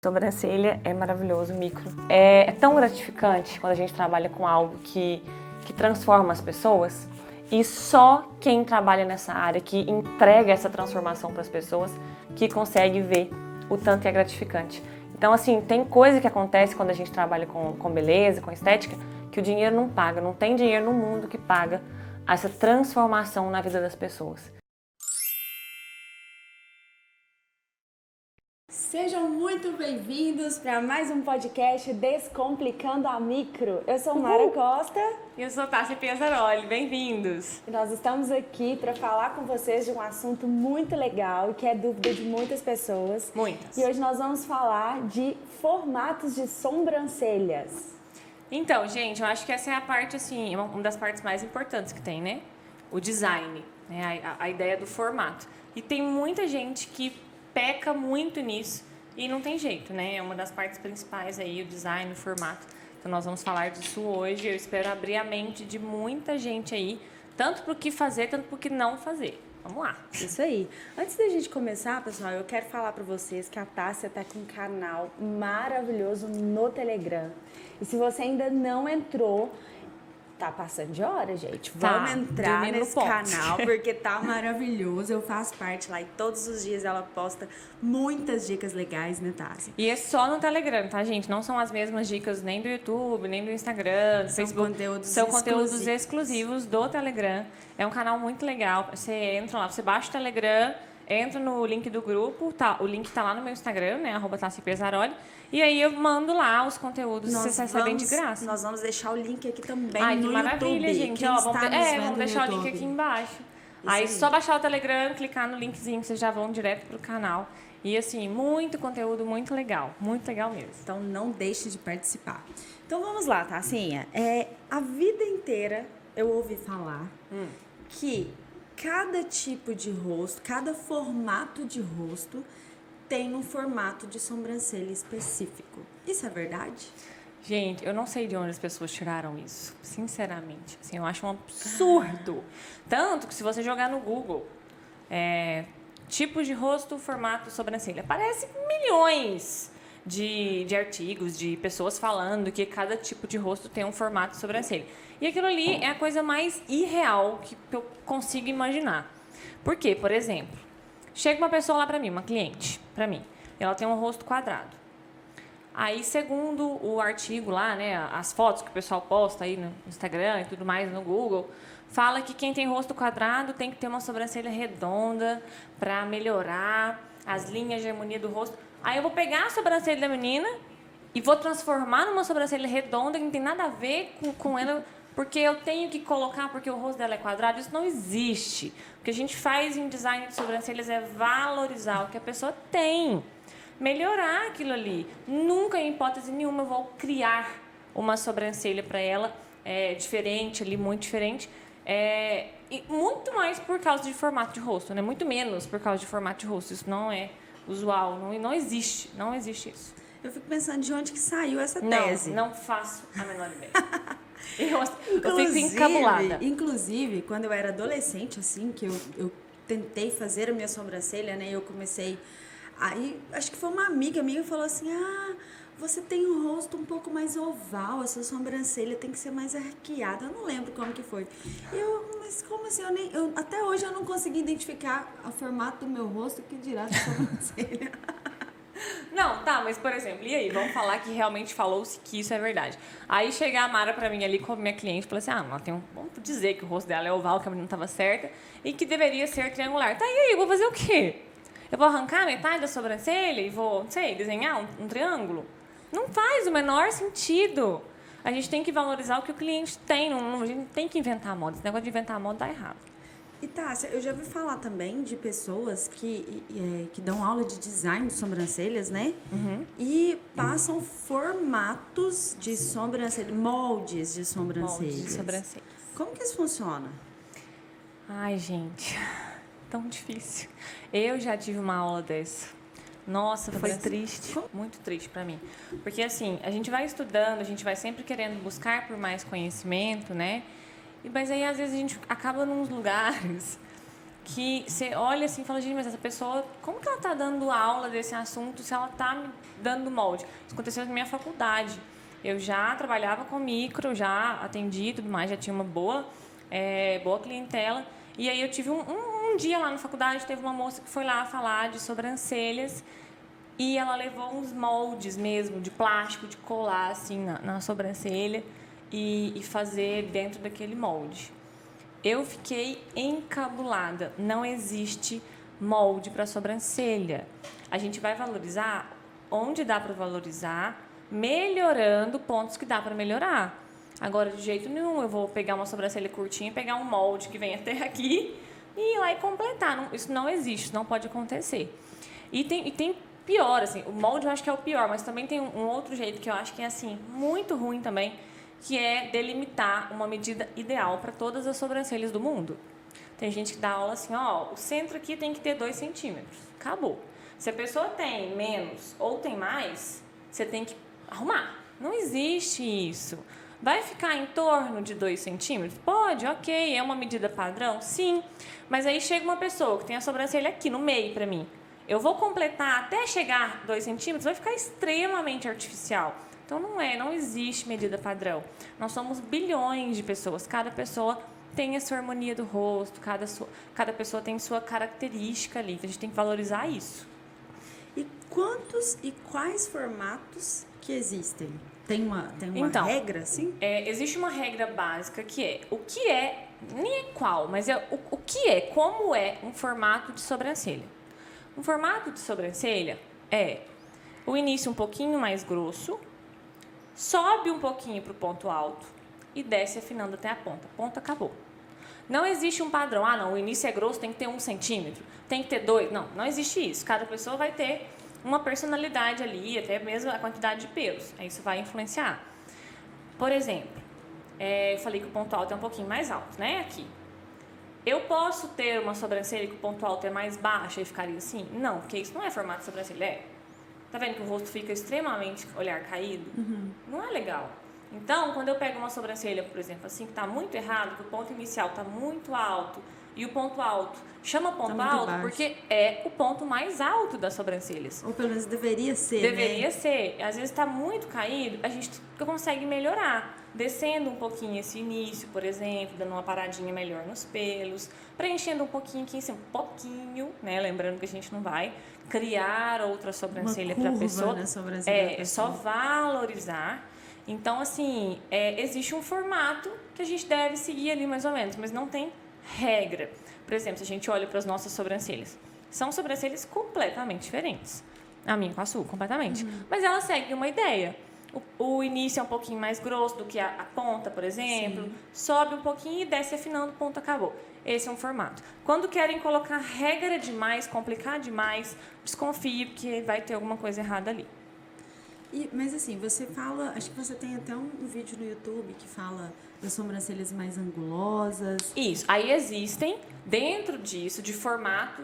Sobrancelha é maravilhoso, micro. É tão gratificante quando a gente trabalha com algo que transforma as pessoas, e só quem trabalha nessa área, que entrega essa transformação para as pessoas, que consegue ver o tanto que é gratificante. Então, assim, tem coisa que acontece quando a gente trabalha com beleza, com estética, que o dinheiro não paga. Não tem dinheiro no mundo que paga essa transformação na vida das pessoas. Sejam muito bem-vindos para mais um podcast Descomplicando a Micro. Eu sou Mara Costa. E eu sou Tássia Piazzaroli, bem-vindos! E nós estamos aqui para falar com vocês de um assunto muito legal, que é dúvida de muitas pessoas. Muitas. E hoje nós vamos falar de formatos de sobrancelhas. Então, gente, eu acho que essa é a parte, assim, uma das partes mais importantes que tem, né? O design, né? A ideia do formato. E tem muita gente que peca muito nisso e não tem jeito, né? É uma das partes principais aí, o design, o formato. Então, nós vamos falar disso hoje. Eu espero abrir a mente de muita gente aí, tanto pro que fazer, tanto pro que não fazer. Vamos lá. Isso aí. Antes da gente começar, pessoal, eu quero falar para vocês que a Tássia tá com um canal maravilhoso no Telegram. E se você ainda não entrou, tá passando de hora, gente. Vamos entrar nesse canal, porque tá maravilhoso. Eu faço parte lá e todos os dias ela posta muitas dicas legais, né, Tássia? E é só no Telegram, tá, gente? Não são as mesmas dicas nem do YouTube, nem do Instagram, do Facebook. São conteúdos exclusivos do Telegram. É um canal muito legal. Você entra lá, você baixa o Telegram, entra no link do grupo, tá? O link tá lá no meu Instagram, né? @TassiaPiazzaroli. E aí eu mando lá os conteúdos, vocês recebem de graça. Nós vamos deixar o link aqui também no YouTube. Que maravilha, gente. Ó, vamos deixar o link aqui embaixo. Aí só baixar o Telegram, clicar no linkzinho, vocês já vão direto pro canal. E assim, muito conteúdo, muito legal mesmo. Então não deixe de participar. Então vamos lá, Tassinha. A vida inteira eu ouvi falar que cada tipo de rosto, cada formato de rosto tem um formato de sobrancelha específico. Isso é verdade? Gente, eu não sei de onde as pessoas tiraram isso, sinceramente. Assim, eu acho um absurdo. Tanto que se você jogar no Google, tipos de rosto, formato, sobrancelha, aparece milhões de artigos, de pessoas falando que cada tipo de rosto tem um formato de sobrancelha. E aquilo ali é a coisa mais irreal que eu consigo imaginar. Por quê? Por exemplo, chega uma pessoa lá pra mim, uma cliente, pra mim. Ela tem um rosto quadrado. Aí, segundo o artigo lá, né, as fotos que o pessoal posta aí no Instagram e tudo mais, no Google, fala que quem tem rosto quadrado tem que ter uma sobrancelha redonda pra melhorar as linhas de harmonia do rosto. Aí eu vou pegar a sobrancelha da menina e vou transformar numa sobrancelha redonda que não tem nada a ver com ela, porque eu tenho que colocar, porque o rosto dela é quadrado. Isso não existe. O que a gente faz em design de sobrancelhas é valorizar o que a pessoa tem, melhorar aquilo ali. Nunca, em hipótese nenhuma, eu vou criar uma sobrancelha para ela diferente, ali, muito diferente. E muito mais por causa de formato de rosto, né? Muito menos por causa de formato de rosto. Isso não é usual, não existe isso. Eu fico pensando de onde que saiu essa tese. Não faço a menor ideia. Eu fico encabulada. Inclusive, quando eu era adolescente, assim, que eu tentei fazer a minha sobrancelha, né? Eu comecei... Aí, acho que foi uma amiga minha que falou assim, você tem um rosto um pouco mais oval, a sua sobrancelha tem que ser mais arqueada. Eu não lembro como que foi. Mas como assim? Até hoje eu não consegui identificar o formato do meu rosto, que dirá da sobrancelha. Não, tá, mas por exemplo, e aí? Vamos falar que realmente falou-se que isso é verdade. Aí chega a Mara pra mim ali como minha cliente e falou assim, vamos dizer que o rosto dela é oval, que a menina tava certa, e que deveria ser triangular. Tá, e aí? Eu vou fazer o quê? Eu vou arrancar metade da sobrancelha e vou, desenhar um triângulo? Não faz o menor sentido. A gente tem que valorizar o que o cliente tem, a gente não tem que inventar moda. Esse negócio de inventar moda tá errado. E Tássia, eu já ouvi falar também de pessoas que dão aula de design de sobrancelhas, né? E passam formatos de sobrancelha, moldes de sobrancelhas. Como que isso funciona? Ai, gente, tão difícil. Eu já tive uma aula dessa. Nossa, foi triste, muito triste pra mim. Porque assim, a gente vai estudando, a gente vai sempre querendo buscar por mais conhecimento, né? Mas aí, às vezes, a gente acaba nos lugares que você olha assim e fala, gente, mas essa pessoa, como que ela tá dando aula desse assunto se ela tá me dando molde? Isso aconteceu na minha faculdade. Eu já trabalhava com micro, já atendi e tudo mais, já tinha uma boa clientela. E aí eu tive um dia lá na faculdade, teve uma moça que foi lá falar de sobrancelhas e ela levou uns moldes mesmo, de plástico, de colar assim na sobrancelha e fazer dentro daquele molde. Eu fiquei encabulada. Não existe molde para sobrancelha. A gente vai valorizar onde dá para valorizar, melhorando pontos que dá para melhorar. Agora, de jeito nenhum, eu vou pegar uma sobrancelha curtinha, pegar um molde que vem até aqui e ir lá e completar. Não, isso não existe, isso não pode acontecer. E tem pior, assim, o molde eu acho que é o pior, mas também tem um outro jeito que eu acho que é, assim, muito ruim também, que é delimitar uma medida ideal para todas as sobrancelhas do mundo. Tem gente que dá aula assim, ó, o centro aqui tem que ter 2 centímetros. Acabou. Se a pessoa tem menos ou tem mais, você tem que arrumar. Não existe isso. Vai ficar em torno de 2 centímetros? Pode, ok. É uma medida padrão? Sim. Mas aí chega uma pessoa que tem a sobrancelha aqui no meio para mim. Eu vou completar até chegar 2 centímetros, vai ficar extremamente artificial. Então não existe medida padrão. Nós somos bilhões de pessoas, cada pessoa tem a sua harmonia do rosto, cada pessoa tem sua característica ali, então a gente tem que valorizar isso. E quantos e quais formatos que existem? Tem uma Então, regra, assim? Existe uma regra básica nem é qual, mas como é um formato de sobrancelha. Um formato de sobrancelha é o início um pouquinho mais grosso, sobe um pouquinho para o ponto alto e desce afinando até a ponta. Ponta, acabou. Não existe um padrão. Ah, não, o início é grosso, tem que ter 1 centímetro, tem que ter 2. Não existe isso. Cada pessoa vai ter uma personalidade ali, até mesmo a quantidade de pelos. Isso vai influenciar. Por exemplo, eu falei que o ponto alto é um pouquinho mais alto, né? Aqui. Eu posso ter uma sobrancelha que o ponto alto é mais baixo e ficaria assim? Não, porque isso não é formato de sobrancelha. Tá vendo que o rosto fica extremamente olhar caído? Uhum. Não é legal. Então, quando eu pego uma sobrancelha, por exemplo, assim, que está muito errado, que o ponto inicial está muito alto e o ponto alto chama ponto alto baixo, porque é o ponto mais alto das sobrancelhas. Ou pelo menos deveria ser, Deveria ser. Às vezes está muito caído, a gente consegue melhorar. Descendo um pouquinho esse início, por exemplo, dando uma paradinha melhor nos pelos, preenchendo um pouquinho aqui em cima, um pouquinho, né? Lembrando que a gente não vai criar outra sobrancelha para a pessoa. É só valorizar. Então, assim, existe um formato que a gente deve seguir ali mais ou menos, mas não tem regra. Por exemplo, se a gente olha para as nossas sobrancelhas, são sobrancelhas completamente diferentes. A minha com a sua, completamente. Mas elas seguem uma ideia. O início é um pouquinho mais grosso do que a ponta, por exemplo. Sim. Sobe um pouquinho e desce afinando, ponto, acabou. Esse é um formato. Quando querem colocar regra demais, complicar demais, desconfie, porque vai ter alguma coisa errada ali. Mas assim, você fala, acho que você tem até um vídeo no YouTube que fala das sobrancelhas mais angulosas. Isso, aí existem, dentro disso, de formato,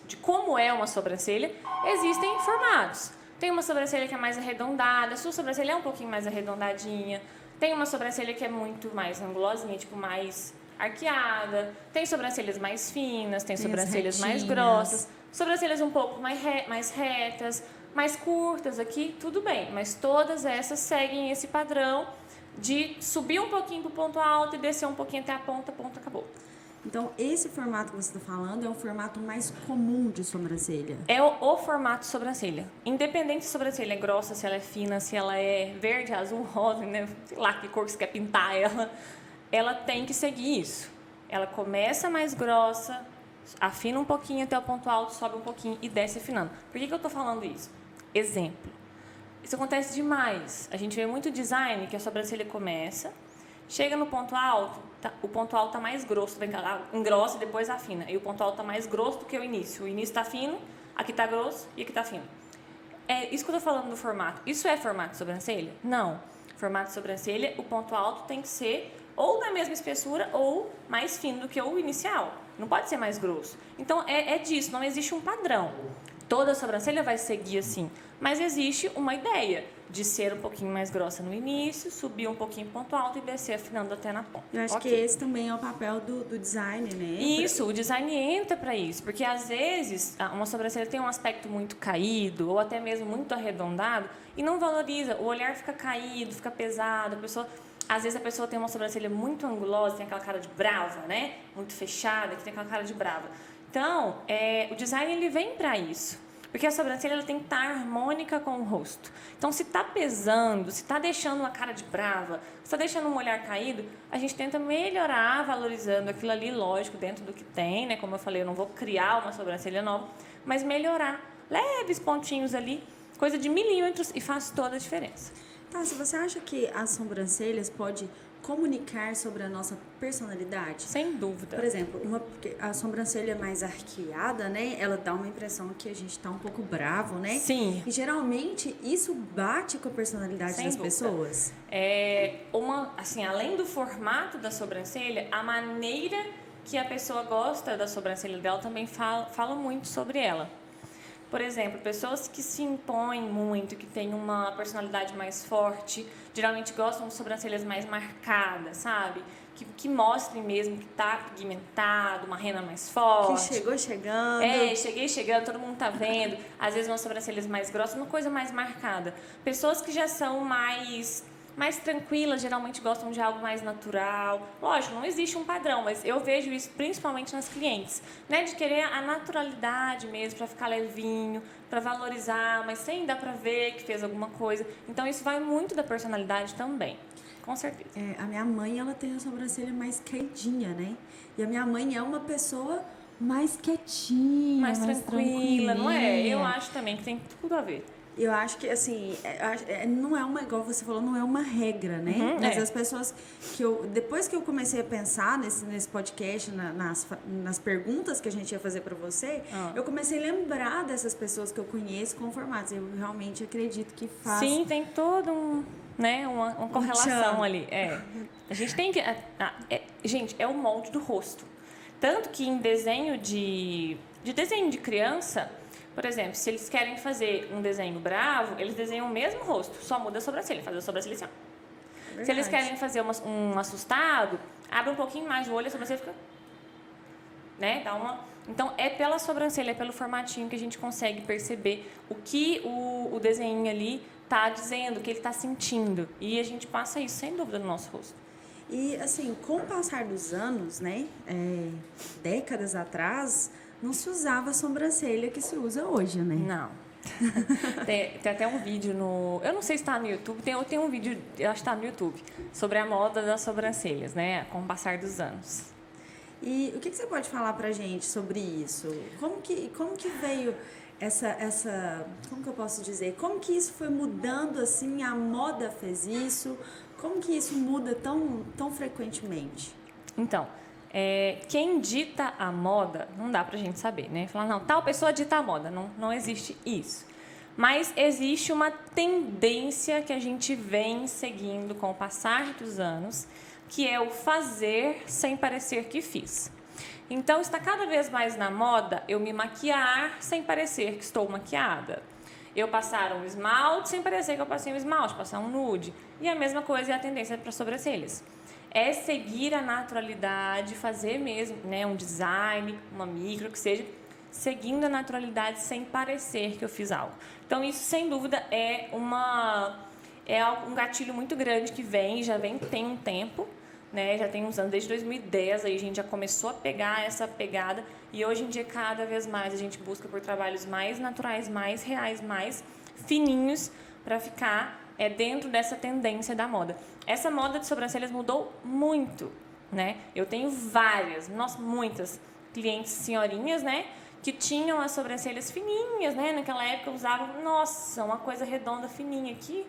de como é uma sobrancelha, existem formatos. Tem uma sobrancelha que é mais arredondada, a sua sobrancelha é um pouquinho mais arredondadinha. Tem uma sobrancelha que é muito mais angulosinha, tipo mais arqueada. Tem sobrancelhas mais finas, tem sobrancelhas mais grossas. Sobrancelhas um pouco mais retas, mais curtas aqui, tudo bem. Mas todas essas seguem esse padrão de subir um pouquinho pro ponto alto e descer um pouquinho até a ponta, acabou. Então, esse formato que você está falando é um formato mais comum de sobrancelha? É o formato de sobrancelha. Independente se a sobrancelha é grossa, se ela é fina, se ela é verde, azul, rosa, né? Sei lá que cor que você quer pintar ela tem que seguir isso. Ela começa mais grossa, afina um pouquinho até o ponto alto, sobe um pouquinho e desce afinando. Por que eu estou falando isso? Exemplo. Isso acontece demais. A gente vê muito design que a sobrancelha começa, chega no ponto alto, o ponto alto está mais grosso, engrossa e depois afina. E o ponto alto está mais grosso do que o início. O início está fino, aqui está grosso e aqui está fino. É isso que eu estou falando do formato. Isso é formato de sobrancelha? Não. Formato de sobrancelha, o ponto alto tem que ser ou da mesma espessura ou mais fino do que o inicial. Não pode ser mais grosso. Então, é disso, não existe um padrão. toda a sobrancelha vai seguir assim. Mas existe uma ideia de ser um pouquinho mais grossa no início, subir um pouquinho ponto alto e descer afinando até na ponta. Eu acho que esse também é o papel do design, né? Isso, o design entra para isso, porque às vezes uma sobrancelha tem um aspecto muito caído ou até mesmo muito arredondado e não valoriza, o olhar fica caído, fica pesado, às vezes a pessoa tem uma sobrancelha muito angulosa, tem aquela cara de brava, né? Muito fechada, que tem aquela cara de brava. Então, o design ele vem para isso. Porque a sobrancelha ela tem que estar harmônica com o rosto. Então, se está pesando, se está deixando uma cara de brava, se está deixando um olhar caído, a gente tenta melhorar valorizando aquilo ali, lógico, dentro do que tem, né? Como eu falei, eu não vou criar uma sobrancelha nova, mas melhorar. Leves pontinhos ali, coisa de milímetros e faz toda a diferença. Tá, se você acha que as sobrancelhas podem comunicar sobre a nossa personalidade? Sem dúvida. Por exemplo, porque a sobrancelha mais arqueada, né? Ela dá uma impressão que a gente tá um pouco bravo, né? Sim. E geralmente isso bate com a personalidade das pessoas. Assim, além do formato da sobrancelha, a maneira que a pessoa gosta da sobrancelha dela também fala muito sobre ela. Por exemplo, pessoas que se impõem muito, que têm uma personalidade mais forte, geralmente gostam de sobrancelhas mais marcadas, sabe? Que mostrem mesmo que tá pigmentado, uma rena mais forte. Que chegou chegando. Cheguei chegando, todo mundo tá vendo. Às vezes umas sobrancelhas mais grossas, uma coisa mais marcada. Pessoas que já são mais tranquilas, geralmente gostam de algo mais natural. Lógico, não existe um padrão, mas eu vejo isso principalmente nas clientes, né? De querer a naturalidade mesmo, para ficar levinho, para valorizar, mas sem dar para ver que fez alguma coisa. Então, isso vai muito da personalidade também, com certeza. A minha mãe, ela tem a sobrancelha mais caidinha, né? E a minha mãe é uma pessoa mais quietinha, mais tranquila, não é? Eu acho também que tem tudo a ver. Eu acho que, assim, não é uma, igual você falou, não é uma regra, né? Mas as pessoas depois que eu comecei a pensar nesse podcast, nas perguntas que a gente ia fazer para você, eu comecei a lembrar dessas pessoas que eu conheço com formatos. Eu realmente acredito que faz. Sim, tem todo uma correlação ali. A gente tem que... gente, é o molde do rosto. Tanto que em desenho de desenho de criança... Por exemplo, se eles querem fazer um desenho bravo, eles desenham o mesmo rosto, só muda a sobrancelha, faz a sobrancelha assim. Se eles querem fazer um assustado, abre um pouquinho mais o olho, a sobrancelha fica... Né? Então, é pela sobrancelha, é pelo formatinho que a gente consegue perceber o que o desenho ali está dizendo, o que ele está sentindo. E a gente passa isso, sem dúvida, no nosso rosto. E, assim, com o passar dos anos, né, décadas atrás... Não se usava a sobrancelha que se usa hoje, né? Não. Tem até um vídeo no... Eu não sei se está no YouTube. Tem um vídeo, eu acho que está no YouTube, sobre a moda das sobrancelhas, né? Com o passar dos anos. E o que você pode falar pra gente sobre isso? Como que veio essa... Como que eu posso dizer? Como que isso foi mudando, assim? A moda fez isso? Como que isso muda tão frequentemente? Então... quem dita a moda, não dá pra gente saber, né? Falar, não, tal pessoa dita a moda, não existe isso. Mas existe uma tendência que a gente vem seguindo com o passar dos anos, que é o fazer sem parecer que fiz. Então, está cada vez mais na moda eu me maquiar sem parecer que estou maquiada. Eu passar um esmalte sem parecer que eu passei um esmalte, passar um nude. E a mesma coisa é a tendência para sobrancelhas. É seguir a naturalidade, fazer mesmo, né, um design, uma micro, que seja, seguindo a naturalidade sem parecer que eu fiz algo. Então, isso, sem dúvida, é um gatilho muito grande que tem um tempo, né, já tem uns anos, desde 2010, aí a gente já começou a pegar essa pegada e hoje em dia, cada vez mais, a gente busca por trabalhos mais naturais, mais reais, mais fininhos, para ficar dentro dessa tendência da moda. Essa moda de sobrancelhas mudou muito, né? Eu tenho muitas clientes senhorinhas, né? Que tinham as sobrancelhas fininhas, né? Naquela época usavam, uma coisa redonda fininha aqui.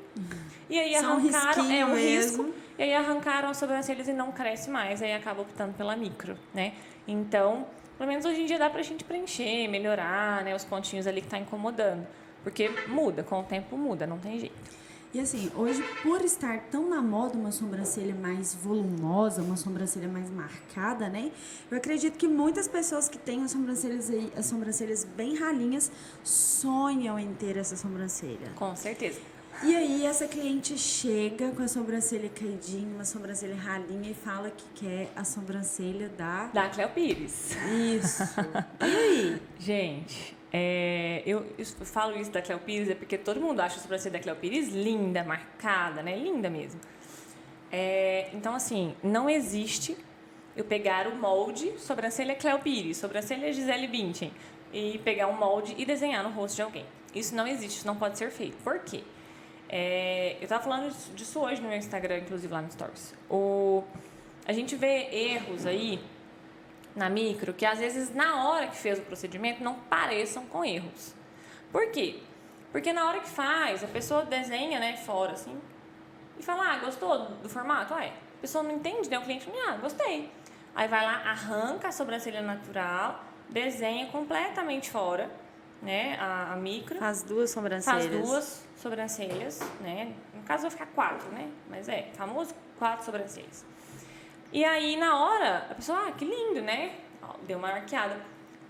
E aí arrancaram, um risco. E aí arrancaram as sobrancelhas e não cresce mais. Aí acaba optando pela micro, né? Então, pelo menos hoje em dia dá pra gente preencher, melhorar, né? Os pontinhos ali que tá incomodando. Porque muda, com o tempo muda, não tem jeito. E assim, hoje, por estar tão na moda uma sobrancelha mais volumosa, uma sobrancelha mais marcada, né? Eu acredito que muitas pessoas que têm as sobrancelhas bem ralinhas sonham em ter essa sobrancelha. Com certeza. E aí essa cliente chega com a sobrancelha caidinha, uma sobrancelha ralinha e fala que quer a sobrancelha Da Cleo Pires. Isso. E aí? Gente, eu falo isso da Cleo Pires é porque todo mundo acha a sobrancelha da Cleo Pires linda, marcada, né? Linda mesmo. Então, assim, não existe eu pegar o molde sobrancelha Cleo Pires, sobrancelha Gisele Bündchen e pegar um molde e desenhar no rosto de alguém. Isso não existe, isso não pode ser feito. Por quê? Eu estava falando disso hoje no meu Instagram, inclusive lá no Stories. A gente vê erros aí na micro que às vezes na hora que fez o procedimento não pareçam com erros. Por quê? Porque na hora que faz, a pessoa desenha, né, fora assim e fala, gostou do formato? A pessoa não entende, né? O cliente fala, gostei. Aí vai lá, arranca a sobrancelha natural, desenha completamente fora, né, a micro. Faz duas sobrancelhas, né? No caso vai ficar 4, né? Mas famoso 4 sobrancelhas. E aí, na hora, a pessoa, que lindo, né? Deu uma arqueada.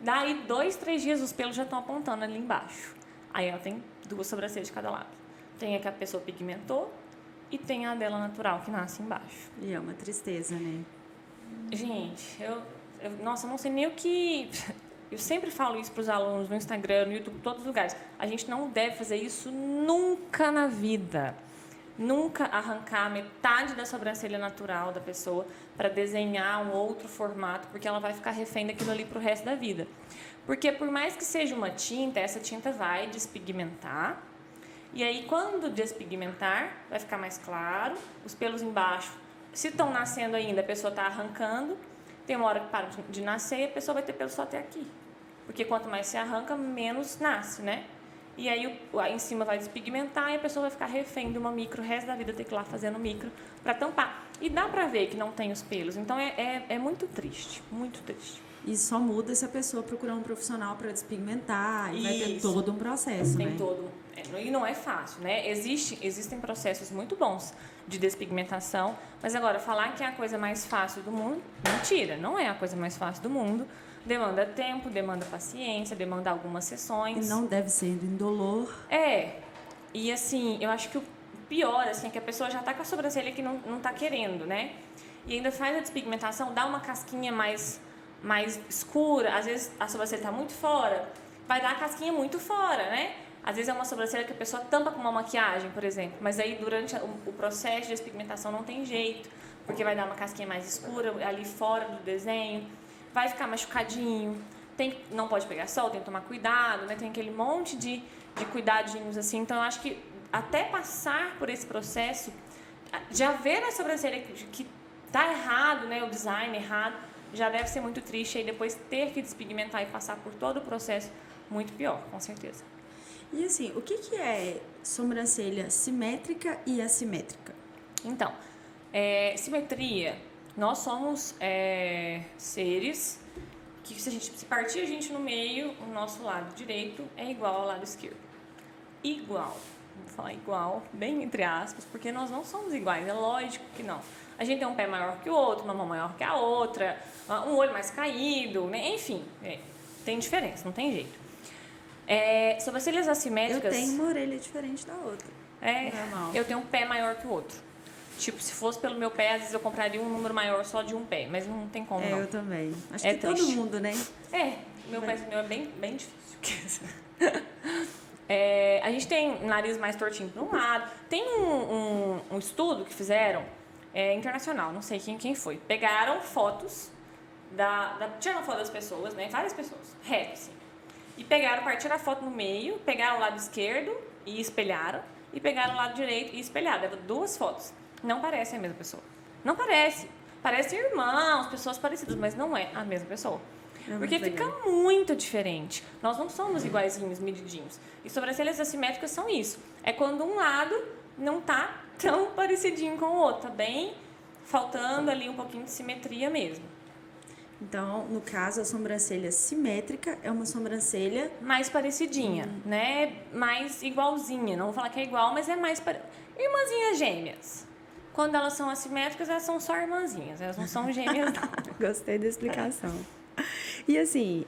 Daí, 2, 3 dias, os pelos já estão apontando ali embaixo. Aí, ela tem 2 sobrancelhas de cada lado. Tem a que a pessoa pigmentou e tem a dela natural, que nasce embaixo. E é uma tristeza, né? Gente, nossa, eu não sei nem o que... Eu sempre falo isso para os alunos no Instagram, no YouTube, em todos os lugares. A gente não deve fazer isso nunca na vida. Nunca arrancar metade da sobrancelha natural da pessoa para desenhar um outro formato, porque ela vai ficar refém daquilo ali para o resto da vida. Porque por mais que seja uma tinta, essa tinta vai despigmentar. E aí, quando despigmentar, vai ficar mais claro. Os pelos embaixo, se estão nascendo ainda, a pessoa está arrancando. Tem uma hora que para de nascer e a pessoa vai ter pelo só até aqui. Porque quanto mais se arranca, menos nasce, né? E aí em cima vai despigmentar e a pessoa vai ficar refém de uma micro, o resto da vida ter que ir lá fazendo micro para tampar. E dá pra ver que não tem os pelos. Então é muito triste, muito triste. E só muda se a pessoa procurar um profissional para despigmentar. E vai ter todo um processo, tem né? todo. E não é fácil, né? Existem processos muito bons de despigmentação, mas agora, falar que é a coisa mais fácil do mundo, mentira, não é a coisa mais fácil do mundo. Demanda tempo, demanda paciência, demanda algumas sessões. E não deve ser indolor. E assim, eu acho que o pior, assim, é que a pessoa já tá com a sobrancelha que não tá querendo, né? E ainda faz a despigmentação, dá uma casquinha mais escura, às vezes a sobrancelha tá muito fora, vai dar a casquinha muito fora, né? Às vezes é uma sobrancelha que a pessoa tampa com uma maquiagem, por exemplo, mas aí durante o processo de despigmentação não tem jeito, porque vai dar uma casquinha mais escura ali fora do desenho, vai ficar machucadinho, não pode pegar sol, tem que tomar cuidado, né? Tem aquele monte de cuidadinhos assim, então eu acho que até passar por esse processo, já ver na sobrancelha que tá errado, né? O design errado, já deve ser muito triste, aí depois ter que despigmentar e passar por todo o processo, muito pior, com certeza. E assim, o que é sobrancelha simétrica e assimétrica? Então, simetria, nós somos seres que se partir a gente no meio, o nosso lado direito é igual ao lado esquerdo. Igual. Vou falar igual, bem entre aspas, porque nós não somos iguais, é lógico que não. A gente tem um pé maior que o outro, uma mão maior que a outra, um olho mais caído, né? Enfim, tem diferença, não tem jeito. Sobrancelhas assimétricas... Eu tenho uma orelha diferente da outra. Normal. Eu tenho um pé maior que o outro. Tipo, se fosse pelo meu pé, às vezes eu compraria um número maior só de um pé, mas não tem como, não. Eu também. Acho É que triste. todo mundo, né? Meu pé é bem difícil. A gente tem nariz mais tortinho para um lado. Tem um estudo que fizeram, internacional, não sei quem foi. Pegaram fotos, tiraram foto das pessoas, né? Várias pessoas, reto, assim. E partiram a foto no meio, pegaram o lado esquerdo e espelharam, e pegaram o lado direito e espelharam. Dava 2 fotos. Não parece a mesma pessoa. Não parece. Parecem irmãos, pessoas parecidas, mas não é a mesma pessoa. Porque fica muito diferente. Nós não somos iguaizinhos, medidinhos. E sobrancelhas assimétricas são isso. É quando um lado não tá tão parecidinho com o outro. Tá bem faltando ali um pouquinho de simetria mesmo. Então, no caso, a sobrancelha simétrica é uma sobrancelha... Mais parecidinha, né? Mais igualzinha. Não vou falar que é igual, mas é mais... Irmãzinhas gêmeas. Quando elas são assimétricas, elas são só irmãzinhas. Elas não são gêmeas, não. Gostei da explicação. E assim,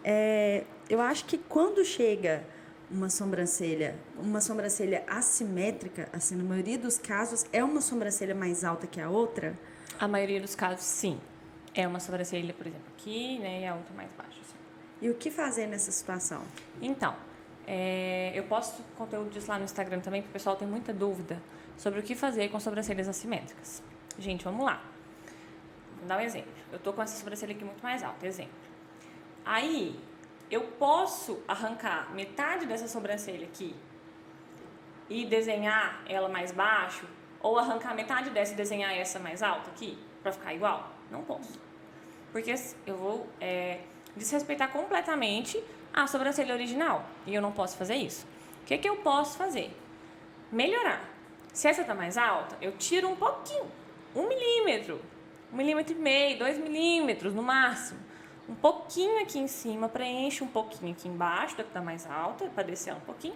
eu acho que quando chega uma sobrancelha assimétrica, assim, na maioria dos casos, é uma sobrancelha mais alta que a outra? A maioria dos casos, sim. É uma sobrancelha, por exemplo, aqui, né? E a outra mais baixa, assim. E o que fazer nessa situação? Então, eu posto conteúdo disso lá no Instagram também, porque o pessoal tem muita dúvida sobre o que fazer com sobrancelhas assimétricas. Gente, vamos lá. Vou dar um exemplo. Eu tô com essa sobrancelha aqui muito mais alta, exemplo. Aí, eu posso arrancar metade dessa sobrancelha aqui e desenhar ela mais baixo, ou arrancar metade dessa e desenhar essa mais alta aqui, pra ficar igual? Não posso. Porque eu vou desrespeitar completamente a sobrancelha original. E eu não posso fazer isso. O que eu posso fazer? Melhorar. Se essa tá mais alta, eu tiro um pouquinho. 1 milímetro. 1,5 milímetro, 2 milímetros no máximo. Um pouquinho aqui em cima, preenche um pouquinho aqui embaixo da que tá mais alta, para descer ela um pouquinho.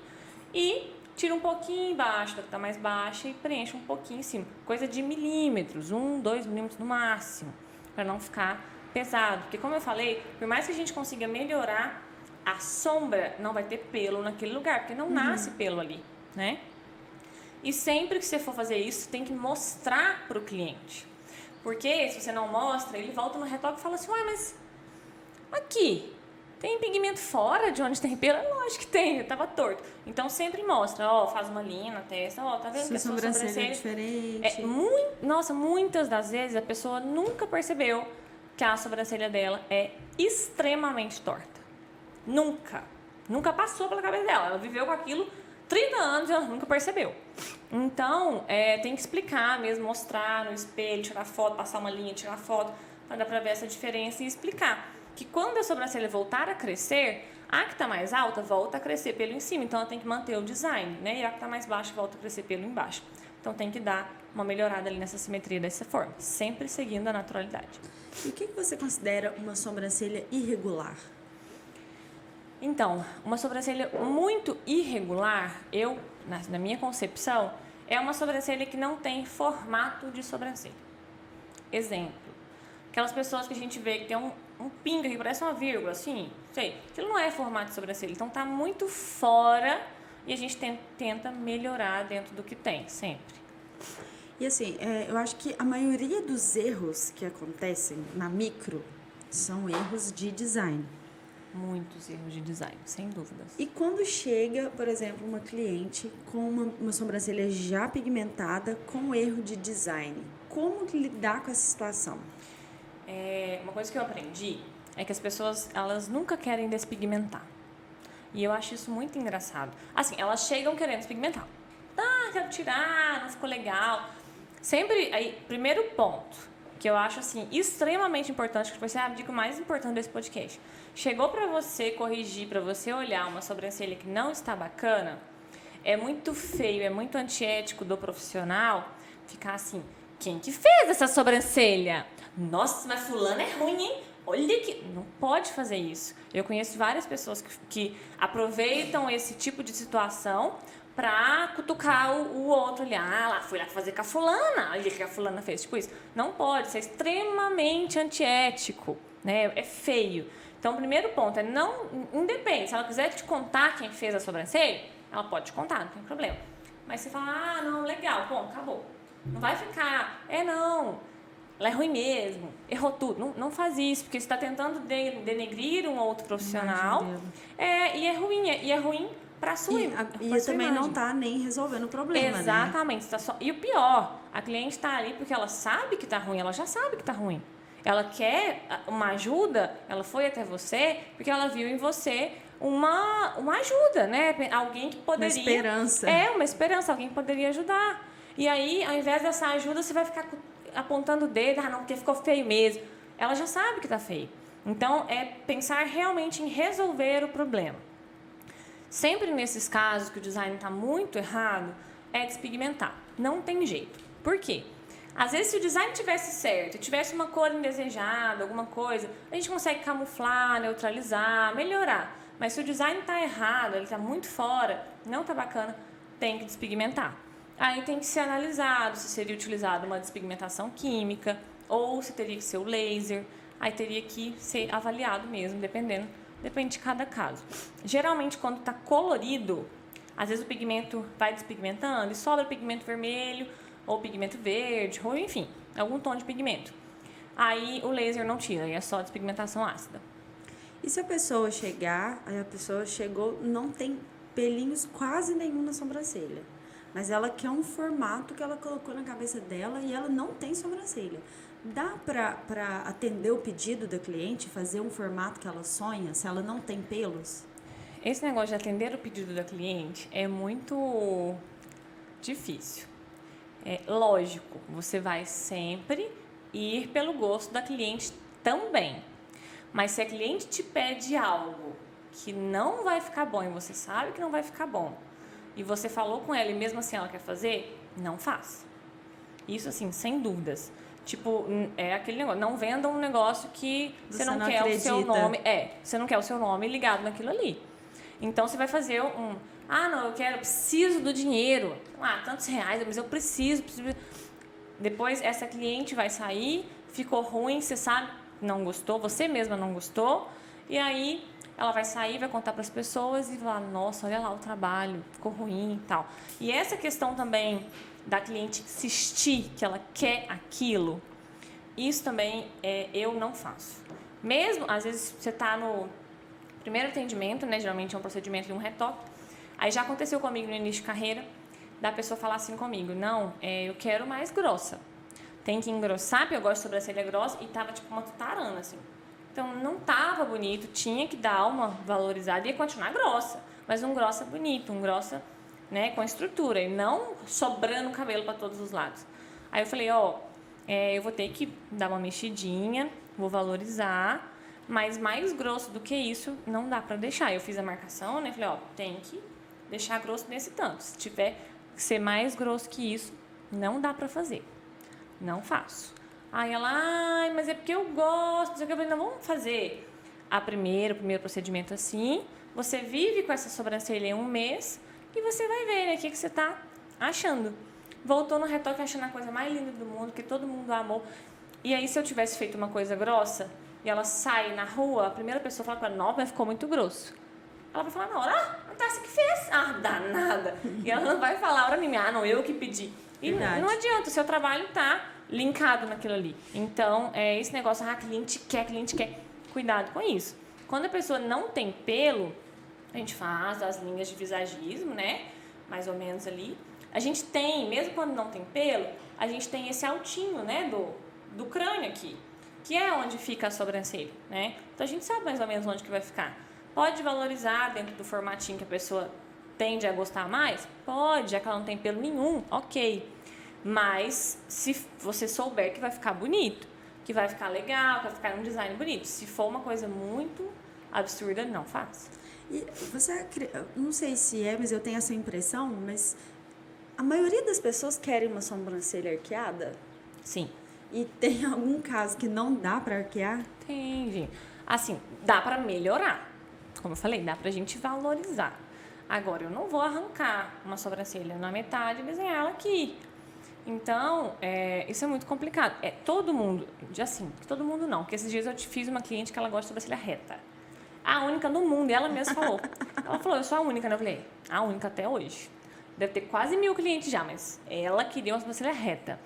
E tira um pouquinho embaixo da que tá mais baixa e preenche um pouquinho em cima. Coisa de milímetros, 1, 2 milímetros no máximo. Para não ficar pesado. Porque, como eu falei, por mais que a gente consiga melhorar, a sombra não vai ter pelo naquele lugar, porque não nasce pelo ali, né? E sempre que você for fazer isso, tem que mostrar para o cliente. Porque se você não mostra, ele volta no retoque e fala assim, ué, mas aqui, tem pigmento fora de onde tem pelo? Lógico que tem, eu tava torto. Então sempre mostra, ó, faz uma linha na testa, ó, tá vendo que a sua sobrancelha é diferente. Nossa, muitas das vezes a pessoa nunca percebeu que a sobrancelha dela é extremamente torta. Nunca. Nunca passou pela cabeça dela. Ela viveu com aquilo 30 anos e ela nunca percebeu. Então, tem que explicar mesmo, mostrar no espelho, tirar foto, passar uma linha, tirar foto, para dar para ver essa diferença e explicar que quando a sobrancelha voltar a crescer, a que está mais alta volta a crescer pelo em cima, então ela tem que manter o design, né? E a que está mais baixa volta a crescer pelo embaixo. Então tem que dar uma melhorada ali nessa simetria dessa forma, sempre seguindo a naturalidade. E o que você considera uma sobrancelha irregular? Então, uma sobrancelha muito irregular, na minha concepção, é uma sobrancelha que não tem formato de sobrancelha. Exemplo, aquelas pessoas que a gente vê que tem um pingo que parece uma vírgula, assim, sei, aquilo não é formato de sobrancelha, então tá muito fora e a gente tenta melhorar dentro do que tem, sempre. E assim, eu acho que a maioria dos erros que acontecem na micro são erros de design. Muitos erros de design, sem dúvidas. E quando chega, por exemplo, uma cliente com uma sobrancelha já pigmentada com erro de design, como lidar com essa situação? Uma coisa que eu aprendi é que as pessoas, elas nunca querem despigmentar. E eu acho isso muito engraçado. Assim, elas chegam querendo despigmentar. Quero tirar, não ficou legal. Sempre, aí, primeiro ponto, que eu acho, assim, extremamente importante, que vai ser a dica mais importante desse podcast. Chegou para você corrigir, para você olhar uma sobrancelha que não está bacana, é muito feio, é muito antiético do profissional ficar assim, quem que fez essa sobrancelha? Nossa, mas fulano é ruim, hein? Olha que... Não pode fazer isso. Eu conheço várias pessoas que aproveitam esse tipo de situação pra cutucar o outro ali. Lá, fui lá fazer com a fulana. Olha o que a fulana fez. Tipo isso. Não pode. Isso é extremamente antiético, né? É feio. Então, o primeiro ponto é não... Independe. Se ela quiser te contar quem fez a sobrancelha, ela pode te contar, não tem problema. Mas você fala, não, legal, bom, acabou. Não vai ficar, não, ela é ruim mesmo, errou tudo. Não faz isso, porque você está tentando denegrir um outro profissional. E é ruim para a sua imagem. E também não está nem resolvendo o problema, exatamente. Né? Tá só, e o pior, a cliente está ali porque ela sabe que está ruim, ela já sabe que está ruim. Ela quer uma ajuda, ela foi até você porque ela viu em você uma ajuda, né? Alguém que poderia... Uma esperança. Uma esperança, alguém que poderia ajudar. E aí, ao invés dessa ajuda, você vai ficar apontando o dedo, não, porque ficou feio mesmo. Ela já sabe que está feio. Então, é pensar realmente em resolver o problema. Sempre nesses casos que o design está muito errado, é despigmentar. Não tem jeito. Por quê? Às vezes, se o design tivesse certo, tivesse uma cor indesejada, alguma coisa, a gente consegue camuflar, neutralizar, melhorar. Mas se o design está errado, ele está muito fora, não está bacana, tem que despigmentar. Aí tem que ser analisado se seria utilizado uma despigmentação química ou se teria que ser o laser. Aí teria que ser avaliado mesmo, depende de cada caso. Geralmente, quando está colorido, às vezes o pigmento vai despigmentando e sobra pigmento vermelho, ou pigmento verde, ou enfim, algum tom de pigmento. Aí o laser não tira, aí é só despigmentação ácida. E se a pessoa chegar, aí a pessoa chegou, não tem pelinhos quase nenhum na sobrancelha, mas ela quer um formato que ela colocou na cabeça dela e ela não tem sobrancelha. Dá para atender o pedido da cliente, fazer um formato que ela sonha, se ela não tem pelos? Esse negócio de atender o pedido da cliente é muito difícil. É lógico, você vai sempre ir pelo gosto da cliente também. Mas se a cliente te pede algo que não vai ficar bom e você sabe que não vai ficar bom, e você falou com ela e mesmo assim ela quer fazer, não faça. Isso assim, sem dúvidas. Tipo, é aquele negócio, não venda um negócio que você não quer acredita. O seu nome. Você não quer o seu nome ligado naquilo ali. Então você vai fazer não, eu preciso do dinheiro. Tantos reais, mas eu preciso. Depois essa cliente vai sair, ficou ruim, você sabe, não gostou, você mesma não gostou, e aí ela vai sair, vai contar para as pessoas e falar, nossa, olha lá o trabalho, ficou ruim e tal. E essa questão também da cliente insistir que ela quer aquilo, isso também eu não faço. Mesmo, às vezes, você está no primeiro atendimento, né, geralmente é um procedimento de um retoque, aí já aconteceu comigo no início de carreira, da pessoa falar assim comigo, não, eu quero mais grossa. Tem que engrossar, porque eu gosto de sobrancelha grossa, e tava tipo uma tutarana, assim. Então, não tava bonito, tinha que dar uma valorizada e ia continuar grossa. Mas um grossa bonito, um grossa, né, com estrutura, e não sobrando cabelo para todos os lados. Aí eu falei, eu vou ter que dar uma mexidinha, vou valorizar, mas mais grosso do que isso não dá para deixar. Eu fiz a marcação, né, falei, tem que deixar grosso nesse tanto. Se tiver que ser mais grosso que isso, não dá para fazer. Não faço. Aí ela, mas é porque eu gosto. Eu falei, não, vamos fazer o primeiro procedimento assim. Você vive com essa sobrancelha em um mês e você vai ver, né, o que você tá achando. Voltou no retoque achando a coisa mais linda do mundo, que todo mundo amou. E aí, se eu tivesse feito uma coisa grossa e ela sai na rua, a primeira pessoa fala com ela, não, mas ficou muito grosso. Ela vai falar na hora, a Tássia que fez. danada. E ela não vai falar pra mim, não, eu que pedi. E não adianta, o seu trabalho tá linkado naquilo ali. Então, esse negócio, cliente quer. Cuidado com isso. Quando a pessoa não tem pelo, a gente faz as linhas de visagismo, né? Mais ou menos ali. A gente tem, mesmo quando não tem pelo, a gente tem esse altinho, né? Do crânio aqui, que é onde fica a sobrancelha, né? Então, a gente sabe mais ou menos onde que vai ficar. Pode valorizar dentro do formatinho que a pessoa tende a gostar mais? Pode, já que ela não tem pelo nenhum, ok. Mas se você souber que vai ficar bonito, que vai ficar legal, que vai ficar um design bonito. Se for uma coisa muito absurda, não faça. E você, não sei se mas eu tenho essa impressão, mas a maioria das pessoas querem uma sobrancelha arqueada? Sim. E tem algum caso que não dá para arquear? Tem, gente. Assim, dá para melhorar. Como eu falei, dá pra gente valorizar. Agora, eu não vou arrancar uma sobrancelha na metade e desenhar ela aqui. Então, isso é muito complicado. Todo mundo, todo mundo não, porque esses dias eu fiz uma cliente que ela gosta de sobrancelha reta. A única no mundo, e ela mesma falou. Ela falou, eu sou a única, né? Eu falei, a única até hoje. Deve ter quase 1000 clientes já, mas ela queria uma sobrancelha reta.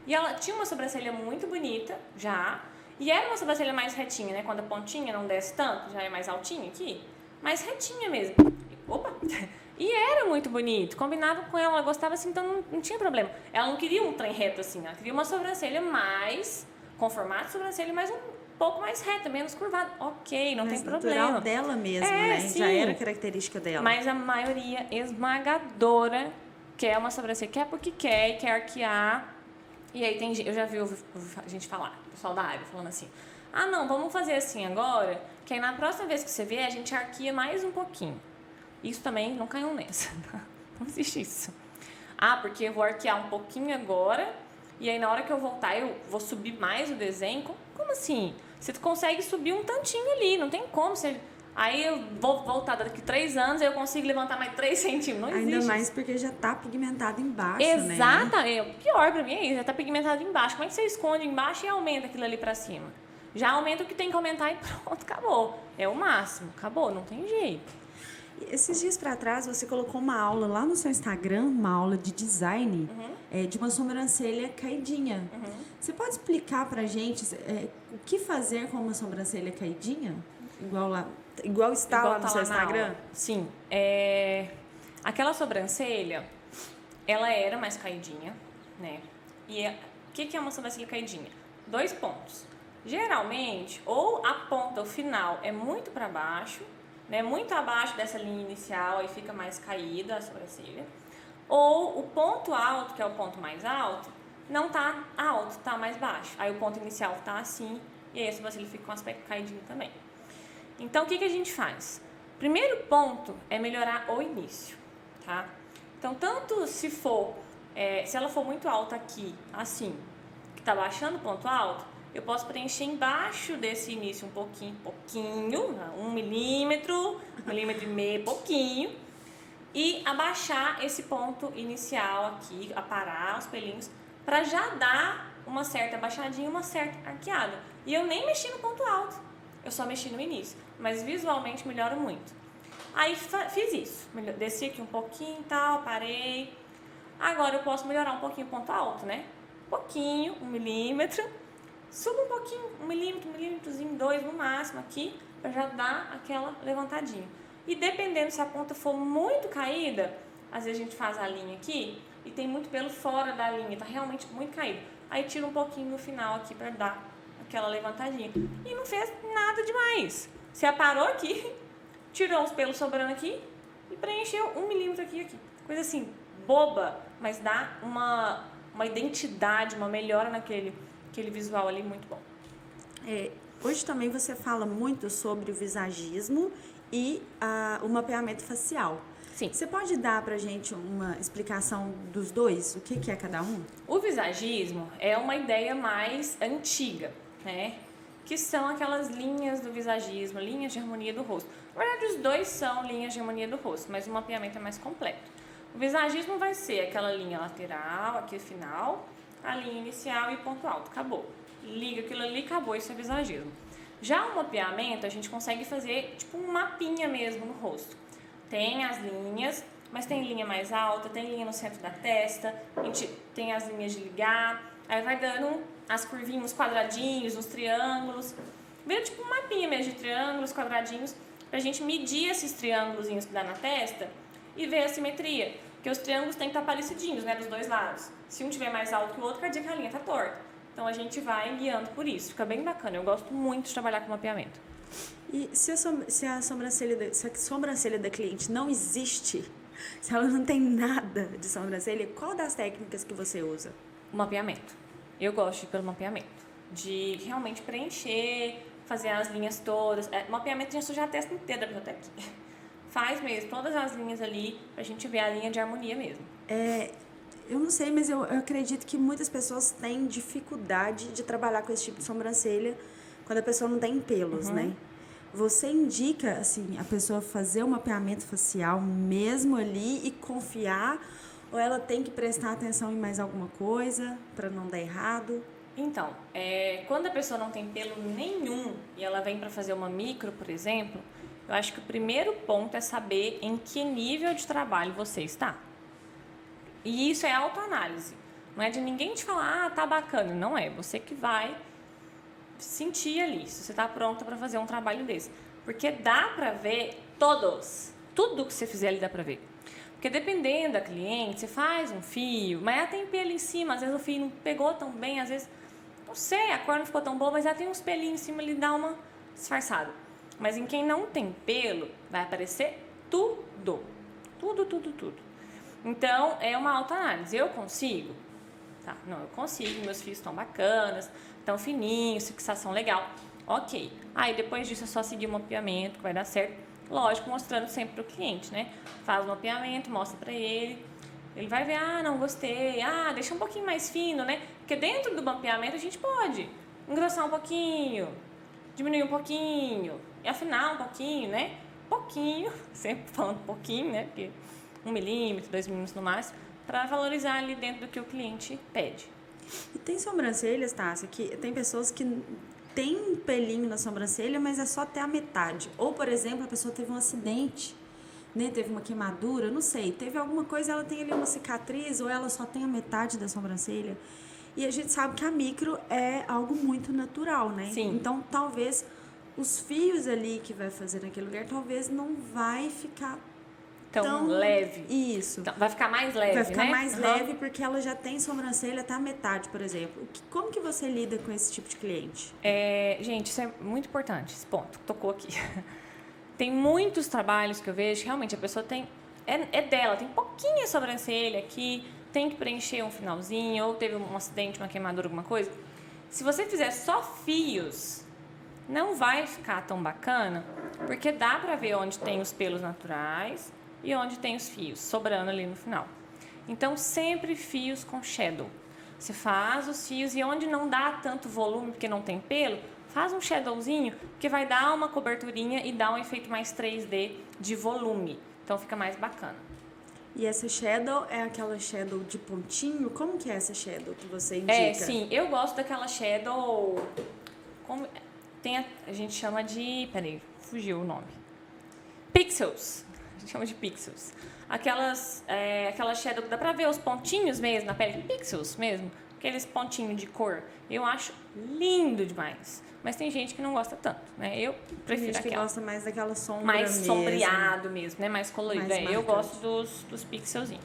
E ela tinha uma sobrancelha muito bonita, já, e era uma sobrancelha mais retinha, né? Quando a pontinha não desce tanto, já é mais altinha aqui, mais retinha mesmo. Opa! E era muito bonito, combinava com ela gostava assim, então não tinha problema. Ela não queria um trem reto assim, ela queria uma sobrancelha mais, com formato de sobrancelha, mas um pouco mais reta, menos curvada. Ok, não tem problema. Natural dela mesmo, né? Sim. Já era característica dela. Mas a maioria esmagadora quer uma sobrancelha, quer porque quer e quer arquear. E aí eu já vi a gente falar, o pessoal da área falando assim, não, vamos fazer assim agora, que aí na próxima vez que você vier, a gente arqueia mais um pouquinho. Isso também não caiu nessa. Não existe isso. Porque eu vou arquear um pouquinho agora e aí na hora que eu voltar eu vou subir mais o desenho. Como assim? Você consegue subir um tantinho ali, não tem como você... Aí eu vou voltar daqui 3 anos e eu consigo levantar mais 3 centímetros. Não existe. Ainda mais porque já tá pigmentado embaixo, Exata, né? O pior pra mim é isso, já tá pigmentado embaixo. Como é que você esconde embaixo e aumenta aquilo ali pra cima? Já aumenta o que tem que aumentar e pronto, acabou. É o máximo, acabou, não tem jeito. Esses dias pra trás, você colocou uma aula lá no seu Instagram, uma aula de design, de uma sobrancelha caidinha. Você pode explicar pra gente o que fazer com uma sobrancelha caidinha? Igual está lá no seu Instagram? Sim. Aquela sobrancelha, ela era mais caidinha, né? E o que é uma sobrancelha caidinha? 2 pontos. Geralmente, ou a ponta, o final, é muito para baixo, né? Muito abaixo dessa linha inicial, aí fica mais caída a sobrancelha. Ou o ponto alto, que é o ponto mais alto, não tá alto, tá mais baixo. Aí o ponto inicial tá assim, e aí a sobrancelha fica com um aspecto caidinho também. Então, o que a gente faz? Primeiro ponto é melhorar o início, tá? Então, tanto se ela for muito alta aqui, assim, que tá baixando o ponto alto, eu posso preencher embaixo desse início um pouquinho, 1 milímetro, 1,5 milímetro, pouquinho, e abaixar esse ponto inicial aqui, aparar os pelinhos, para já dar uma certa abaixadinha, uma certa arqueada. E eu nem mexi no ponto alto, eu só mexi no início, mas visualmente melhora muito. Aí fiz isso, desci aqui um pouquinho e tal, parei. Agora eu posso melhorar um pouquinho o ponto alto, né? Um pouquinho, 1 milímetro. Subo um pouquinho, 1 milímetro, 1 milímetrozinho, 2 no máximo aqui, para já dar aquela levantadinha. E dependendo se a ponta for muito caída, às vezes a gente faz a linha aqui e tem muito pelo fora da linha, tá realmente muito caído. Aí tira um pouquinho no final aqui para dar aquela levantadinha. E não fez nada demais. Você aparou aqui, tirou os pelos sobrando aqui e preencheu 1 milímetro aqui. Coisa assim, boba, mas dá uma identidade, uma melhora naquele visual ali muito bom. Hoje também você fala muito sobre o visagismo e o mapeamento facial. Sim. Você pode dar pra gente uma explicação dos dois? O que é cada um? O visagismo é uma ideia mais antiga, né? Que são aquelas linhas do visagismo, linhas de harmonia do rosto. Na verdade, os dois são linhas de harmonia do rosto, mas o mapeamento é mais completo. O visagismo vai ser aquela linha lateral, aqui final, a linha inicial e ponto alto. Acabou. Liga aquilo ali, acabou. Isso é visagismo. Já o mapeamento, a gente consegue fazer tipo um mapinha mesmo no rosto. Tem as linhas, mas tem linha mais alta, tem linha no centro da testa, a gente tem as linhas de ligar, aí vai dando as curvinhas, os quadradinhos, os triângulos. Vira tipo um mapinha mesmo de triângulos, quadradinhos, pra gente medir esses triângulozinhos que dá na testa e ver a simetria. Porque os triângulos têm que estar parecidinhos, né, dos dois lados. Se um tiver mais alto que o outro, quer dizer que a linha tá torta. Então a gente vai guiando por isso. Fica bem bacana. Eu gosto muito de trabalhar com mapeamento. E se a sobrancelha da cliente não existe, se ela não tem nada de sobrancelha, qual das técnicas que você usa? O mapeamento. Eu gosto de ir pelo mapeamento. De realmente preencher, fazer as linhas todas. Mapeamento a gente suja a testa inteira da pessoa até aqui. Faz mesmo, todas as linhas ali, pra gente ver a linha de harmonia mesmo. Eu não sei, mas eu acredito que muitas pessoas têm dificuldade de trabalhar com esse tipo de sobrancelha quando a pessoa não tem pelos, né? Você indica, assim, a pessoa fazer o mapeamento facial mesmo ali e confiar, ou ela tem que prestar atenção em mais alguma coisa para não dar errado? Então, quando a pessoa não tem pelo nenhum e ela vem para fazer uma micro, por exemplo, eu acho que o primeiro ponto é saber em que nível de trabalho você está. E isso é autoanálise. Não é de ninguém te falar, tá bacana. Não é. Você que vai sentir ali, se você tá pronta para fazer um trabalho desse. Porque dá para ver tudo que você fizer ali dá para ver. Porque dependendo da cliente, você faz um fio, mas ela tem pelo em cima, às vezes o fio não pegou tão bem, às vezes, não sei, a cor não ficou tão boa, mas ela tem uns pelinhos em cima, ele dá uma disfarçada. Mas em quem não tem pelo, vai aparecer tudo. Tudo. Então, é uma autoanálise. Eu consigo? Tá, não, eu consigo, meus fios estão bacanas, estão fininhos, fixação legal. Ok. Aí, depois disso, é só seguir o mapeamento, que vai dar certo. Lógico, mostrando sempre para o cliente, né? Faz o mapeamento, mostra para ele. Ele vai ver, ah, não gostei, ah, deixa um pouquinho mais fino, né? Porque dentro do mapeamento a gente pode engrossar um pouquinho, diminuir um pouquinho, e afinar um pouquinho, né? Pouquinho, sempre falando pouquinho, né? Porque 1 milímetro, 2 milímetros no máximo, para valorizar ali dentro do que o cliente pede. E tem sobrancelhas, Tássia, que tem pessoas que tem um pelinho na sobrancelha, mas é só até a metade. Ou, por exemplo, a pessoa teve um acidente, né? Teve uma queimadura, não sei, teve alguma coisa, ela tem ali uma cicatriz, ou ela só tem a metade da sobrancelha. E a gente sabe que a micro é algo muito natural, né? Sim. Então, talvez os fios ali que vai fazer naquele lugar, talvez não vai ficar tão leve. Isso. Então, vai ficar mais leve, vai ficar né? mais leve porque ela já tem sobrancelha até a metade, por exemplo. Como que você lida com esse tipo de cliente? Gente, isso é muito importante, esse ponto. Tocou aqui. Tem muitos trabalhos que eu vejo que realmente a pessoa tem... É dela, tem pouquinha sobrancelha aqui, tem que preencher um finalzinho, ou teve um acidente, uma queimadura, alguma coisa. Se você fizer só fios, não vai ficar tão bacana, porque dá pra ver onde tem os pelos naturais e onde tem os fios sobrando ali no final. Então, sempre fios com shadow. Você faz os fios e onde não dá tanto volume, porque não tem pelo, faz um shadowzinho, que vai dar uma coberturinha e dar um efeito mais 3D de volume. Então, fica mais bacana. E essa shadow é aquela shadow de pontinho? Como que é essa shadow que você indica? Sim. Eu gosto daquela shadow... A gente chama de... Peraí, fugiu o nome. Pixels. A gente chama de pixels. Aquela shadow que dá pra ver os pontinhos mesmo na pele. Pixels mesmo. Aqueles pontinhos de cor. Eu acho lindo demais. Mas tem gente que não gosta tanto, né? Eu prefiro aquela. Tem gente que gosta mais daquela sombra mais mesmo. Sombreado mesmo, né? Mais colorido. Mais eu gosto dos pixelzinhos.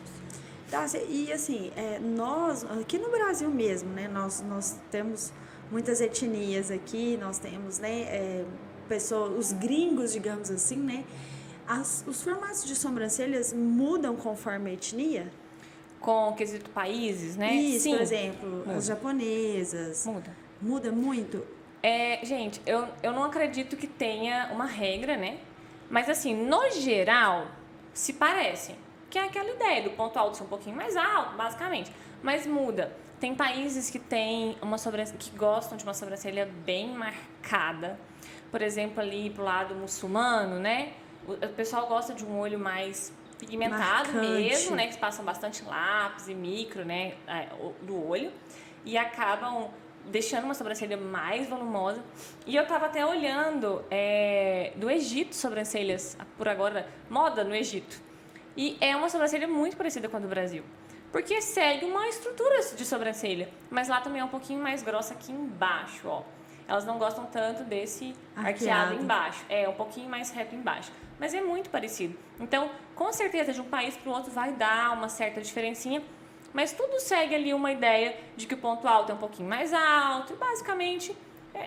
Tá, e assim, nós, aqui no Brasil mesmo, né? Nós temos muitas etnias aqui. Nós temos, né? Pessoas, os gringos, digamos assim, né? Os formatos de sobrancelhas mudam conforme a etnia? Com o quesito países, né? Isso, sim. Por exemplo, as japonesas. Muda muito? Gente, eu não acredito que tenha uma regra, né? Mas assim, no geral, se parecem. Que é aquela ideia do ponto alto ser um pouquinho mais alto, basicamente. Mas muda. Tem países que têm que gostam de uma sobrancelha bem marcada. Por exemplo, ali pro lado muçulmano, né? O pessoal gosta de um olho mais pigmentado mesmo, né? Que passam bastante lápis e micro, né? Do olho. E acabam deixando uma sobrancelha mais volumosa. E eu tava até olhando do Egito sobrancelhas, por agora, moda no Egito. E é uma sobrancelha muito parecida com a do Brasil. Porque segue uma estrutura de sobrancelha. Mas lá também é um pouquinho mais grossa aqui embaixo, ó. Elas não gostam tanto desse arqueado embaixo. É um pouquinho mais reto embaixo. Mas é muito parecido. Então, com certeza, de um país para o outro vai dar uma certa diferencinha. Mas tudo segue ali uma ideia de que o ponto alto é um pouquinho mais alto. E basicamente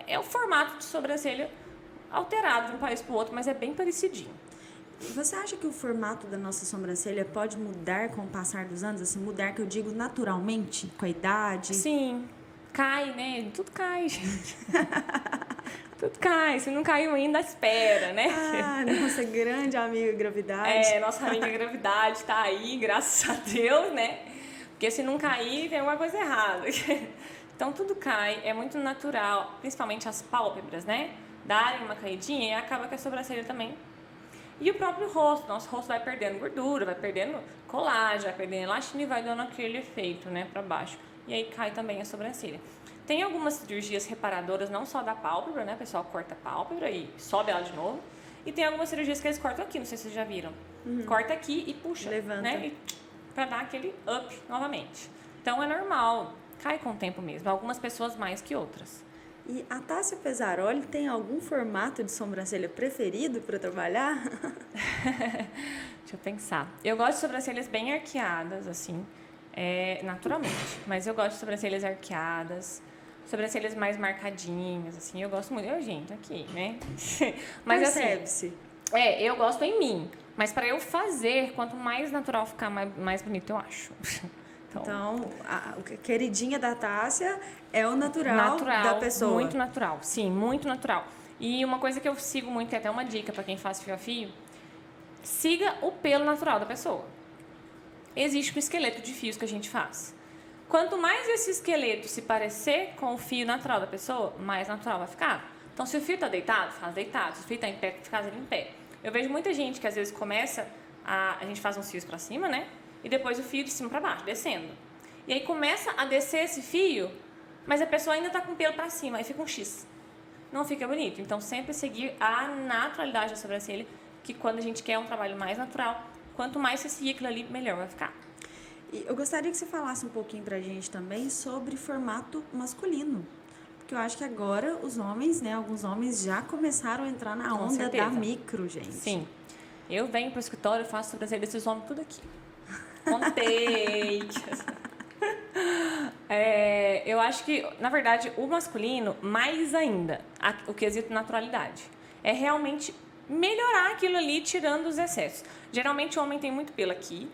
é o formato de sobrancelha alterado de um país para o outro, mas é bem parecidinho. Você acha que o formato da nossa sobrancelha pode mudar com o passar dos anos? Assim, mudar, que eu digo, naturalmente, com a idade? Sim. Cai, né? Tudo cai, gente. Tudo cai. Se não caiu ainda, espera, né? Nossa grande amiga gravidade. Nossa amiga gravidade tá aí, graças a Deus, né? Porque se não cair, tem alguma coisa errada. Então, tudo cai. É muito natural, principalmente as pálpebras, né? Darem uma caidinha e acaba que a sobrancelha também. E o próprio rosto. Nosso rosto vai perdendo gordura, vai perdendo colágeno, vai perdendo elastina e vai dando aquele efeito, né? Pra baixo. E aí cai também a sobrancelha. Tem algumas cirurgias reparadoras, não só da pálpebra, né? O pessoal corta a pálpebra e sobe ela de novo. E tem algumas cirurgias que eles cortam aqui, não sei se vocês já viram. Corta aqui e puxa. Levanta. Né? Pra dar aquele up novamente. Então é normal, cai com o tempo mesmo. Algumas pessoas mais que outras. E a Tássia Pesaroli tem algum formato de sobrancelha preferido para trabalhar? Deixa eu pensar. Eu gosto de sobrancelhas bem arqueadas, assim. Naturalmente, mas eu gosto de sobrancelhas arqueadas, sobrancelhas mais marcadinhas, assim, eu gosto muito. Gente, aqui, né? Mas percebe-se. Assim, eu gosto em mim, mas para eu fazer, quanto mais natural ficar, mais bonito eu acho. Então, a queridinha da Tássia é o natural da pessoa. Muito natural, sim, muito natural. E uma coisa que eu sigo muito, é até uma dica para quem faz fio a fio, siga o pelo natural da pessoa. existe um esqueleto de fios que a gente faz. Quanto mais esse esqueleto se parecer com o fio natural da pessoa, mais natural vai ficar. Então, se o fio está deitado, faz deitado. Se o fio está em pé, faz ele em pé. Eu vejo muita gente que às vezes começa, a gente faz uns fios para cima, né? E depois o fio de cima para baixo, descendo. E aí começa a descer esse fio, mas a pessoa ainda está com o pelo para cima, aí fica um X. Não fica bonito. Então, sempre seguir a naturalidade da sobrancelha, que quando a gente quer um trabalho mais natural, quanto mais você seguir aquilo ali, melhor vai ficar. E eu gostaria que você falasse um pouquinho pra gente também sobre formato masculino. Porque eu acho que agora os homens, né, alguns homens já começaram a entrar na onda certeza. da micro, gente. Sim. Eu venho pro escritório e faço sobrancelha desses homens tudo aqui. Contei. Eu acho que, na verdade, o masculino, mais ainda, o quesito naturalidade, é realmente melhorar aquilo ali, tirando os excessos. Geralmente o homem tem muito pelo aqui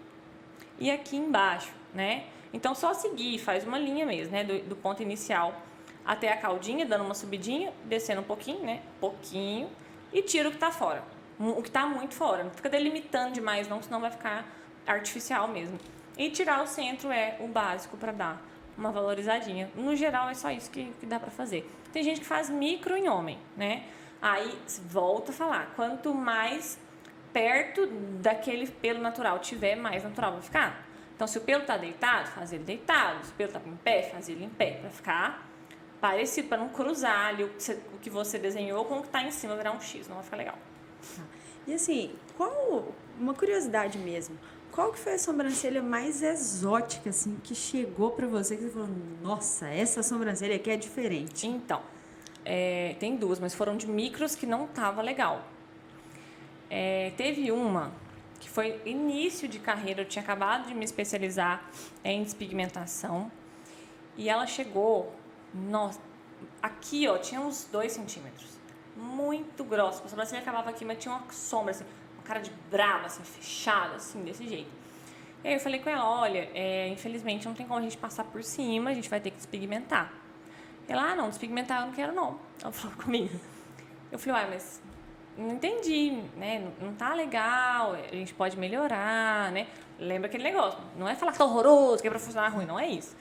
e aqui embaixo, né? Então, só seguir, faz uma linha mesmo, né? Do ponto inicial até a caldinha, dando uma subidinha, descendo um pouquinho, né? Pouquinho, e tira o que tá fora. O que tá muito fora. Não fica delimitando demais, não, senão vai ficar artificial mesmo. E tirar o centro é o básico para dar uma valorizadinha. No geral, é só isso que dá para fazer. Tem gente que faz micro em homem, né? Aí, volta a falar, quanto mais perto daquele pelo natural tiver, mais natural vai ficar. Então, se o pelo tá deitado, faz ele deitado. Se o pelo tá em pé, faz ele em pé, para ficar parecido, para não cruzar ali o que você desenhou com o que tá em cima, virar um X, não vai ficar legal. E assim, uma curiosidade mesmo, qual que foi a sobrancelha mais exótica, assim, que chegou pra você, que você falou, nossa, essa sobrancelha aqui é diferente? Então, tem duas, mas foram de micros que não tava legal. Teve uma que foi início de carreira, eu tinha acabado de me especializar em despigmentação, e ela chegou, nossa, aqui, ó, tinha uns 2 centímetros, muito grossa, a sobrancelha acabava aqui, mas tinha uma sombra, assim, uma cara de brava, assim, fechada, assim, desse jeito. E aí eu falei com ela, olha, infelizmente não tem como a gente passar por cima, a gente vai ter que despigmentar. Ela, não, despigmentar eu não quero não. Ela falou comigo. Eu falei, mas não entendi, né? Não tá legal, a gente pode melhorar, né? Lembra aquele negócio, não é falar que tá horroroso, que é pra funcionar ruim, não é isso.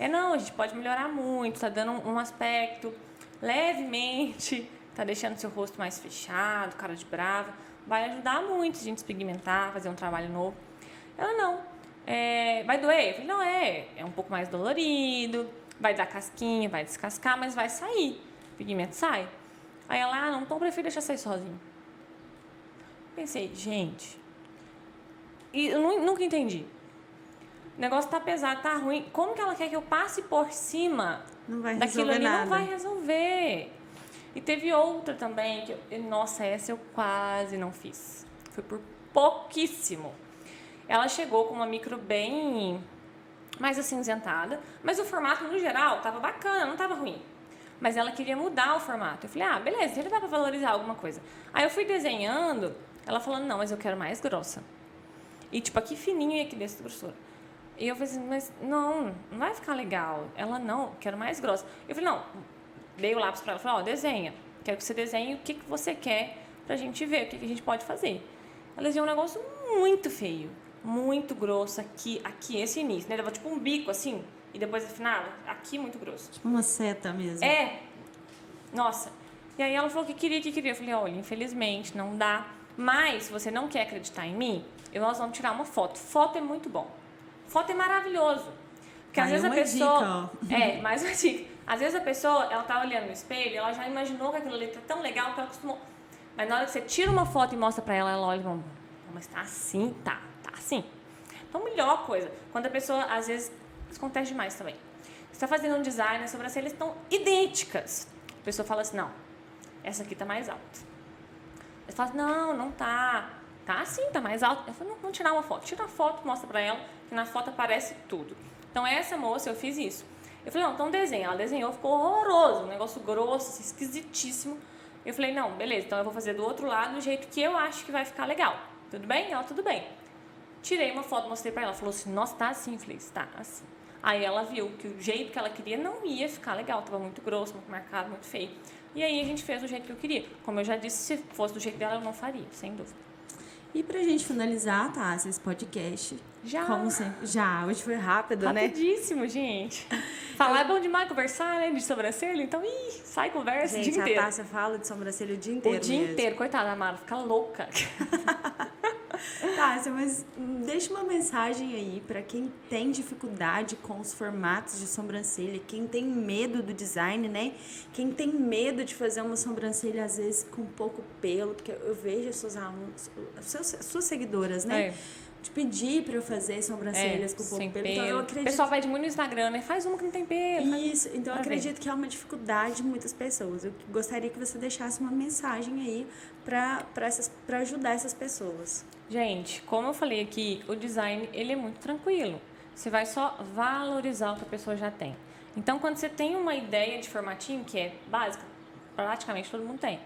Não, a gente pode melhorar muito, tá dando um aspecto levemente, tá deixando seu rosto mais fechado, cara de brava, vai ajudar muito a gente despigmentar, fazer um trabalho novo. Ela, não, vai doer? Eu falei, não, é um pouco mais dolorido, vai dar casquinha, vai descascar, mas vai sair, o pigmento sai. Aí ela, não, então eu prefiro deixar sair sozinho. Pensei, gente, e eu nunca entendi. O negócio tá pesado, tá ruim. Como que ela quer que eu passe por cima daquilo ali? Nada. Não vai resolver. E teve outra também, nossa, essa eu quase não fiz. Foi por pouquíssimo. Ela chegou com uma micro bem mais acinzentada, mas o formato, no geral, tava bacana, não tava ruim. Mas ela queria mudar o formato. Eu falei, beleza, ele dá pra valorizar alguma coisa. Aí eu fui desenhando, ela falando, não, mas eu quero mais grossa. E tipo, aqui fininho e aqui dessa grossura. E eu falei assim, mas não vai ficar legal. Ela, não, quero mais grossa. Eu falei, não, dei o lápis pra ela, falei, desenha. Quero que você desenhe o que você quer pra gente ver, o que a gente pode fazer. Ela desenhou um negócio muito feio, muito grosso aqui, esse início, né? Levou tipo um bico assim, e depois afinava, aqui muito grosso. Tipo uma seta mesmo. Nossa. E aí ela falou que queria. Eu falei, olha, infelizmente não dá. Mas, se você não quer acreditar em mim, nós vamos tirar uma foto. Foto é muito bom. Foto é maravilhoso. Porque às vezes a pessoa... Dica, mais uma dica. Às vezes a pessoa, ela tá olhando no espelho, ela já imaginou que aquilo ali tá tão legal que ela acostumou. Mas na hora que você tira uma foto e mostra pra ela, ela olha e fala, mas tá assim? Tá assim. Então, melhor coisa, quando a pessoa, às vezes, isso acontece demais também. Você tá fazendo um design, as sobrancelhas estão idênticas. A pessoa fala assim, não, essa aqui tá mais alta. Você fala, não tá. Tá assim, tá mais alto. Eu falo, não, vamos tirar uma foto. Tira a foto, mostra pra ela, que na foto aparece tudo. Então, essa moça, eu fiz isso. Eu falei, não, então desenha. Ela desenhou, ficou horroroso, um negócio grosso, assim, esquisitíssimo. Eu falei, não, beleza, então eu vou fazer do outro lado do jeito que eu acho que vai ficar legal. Tudo bem? Ela, tudo bem. Tirei uma foto, mostrei pra ela. Ela falou assim, nossa, tá assim. Eu falei, tá assim. Aí ela viu que o jeito que ela queria não ia ficar legal. Tava muito grosso, muito marcado, muito feio. E aí a gente fez do jeito que eu queria. Como eu já disse, se fosse do jeito dela, eu não faria, sem dúvida. E pra gente finalizar, tá, esse podcast. Já. Como sempre. Já, hoje foi rápido, né? Rapidíssimo, gente. Falar é bom demais, conversar, né? De sobrancelha, então, sai conversa o dia Gente, inteiro. a Tássia fala de sobrancelha o dia inteiro. O dia mesmo. inteiro, coitada, a Mara, fica louca. Tássia, mas deixa uma mensagem aí para quem tem dificuldade com os formatos de sobrancelha, quem tem medo do design, né? Quem tem medo de fazer uma sobrancelha, às vezes, com pouco pelo, porque eu vejo as suas alunos, suas seguidoras, né? É. De pedir para eu fazer sobrancelhas com pouco sem pelo. pelo. Então, eu O acredito... pessoal pede muito no Instagram, né? Faz uma que não tem pelo. Isso, então eu acredito que é uma dificuldade de muitas pessoas. Eu gostaria que você deixasse uma mensagem aí para ajudar essas pessoas. Gente, como eu falei aqui, o design, ele é muito tranquilo. Você vai só valorizar o que a pessoa já tem. Então, quando você tem uma ideia de formatinho, que é básica, praticamente todo mundo tem.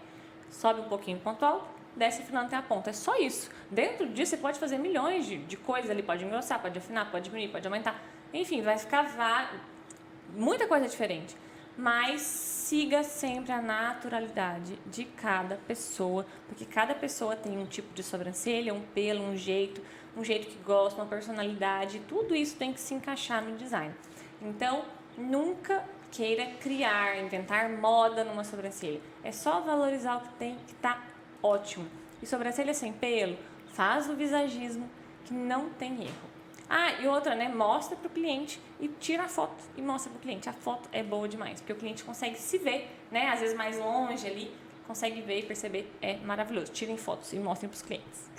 Sobe um pouquinho o ponto alto, desce afinando até a ponta. É só isso. Dentro disso, você pode fazer milhões de coisas ali. Pode engrossar, pode afinar, pode diminuir, pode aumentar. Enfim, vai ficar muita coisa diferente. Mas siga sempre a naturalidade de cada pessoa, porque cada pessoa tem um tipo de sobrancelha, um pelo, um jeito que gosta, uma personalidade, tudo isso tem que se encaixar no design. Então, nunca queira criar, inventar moda numa sobrancelha. É só valorizar o que tem, que tá ótimo. E sobrancelha sem pelo, faz o visagismo, que não tem erro. E outra, né? Mostra pro cliente e tira a foto e mostra pro cliente. A foto é boa demais, porque o cliente consegue se ver, né? Às vezes mais longe ali, consegue ver e perceber. É maravilhoso. Tirem fotos e mostrem pros clientes.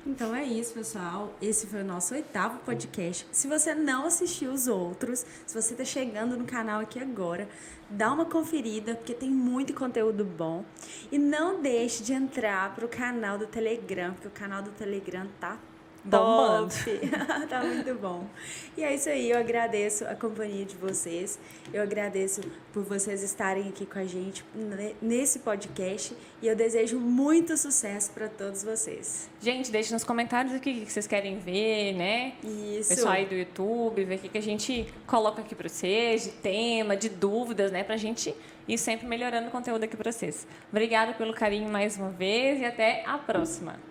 Então é isso, pessoal. Esse foi o nosso 8º podcast. Se você não assistiu os outros, se você está chegando no canal aqui agora, dá uma conferida, porque tem muito conteúdo bom. E não deixe de entrar pro canal do Telegram, porque o canal do Telegram tá bombando. Tá muito bom. E é isso aí, eu agradeço a companhia de vocês. Eu agradeço por vocês estarem aqui com a gente nesse podcast. E eu desejo muito sucesso para todos vocês. Gente, deixe nos comentários aqui o que vocês querem ver, né? Isso. Pessoal aí do YouTube, ver o que a gente coloca aqui para vocês, de tema, de dúvidas, né? Pra gente ir sempre melhorando o conteúdo aqui para vocês. Obrigada pelo carinho mais uma vez e até a próxima.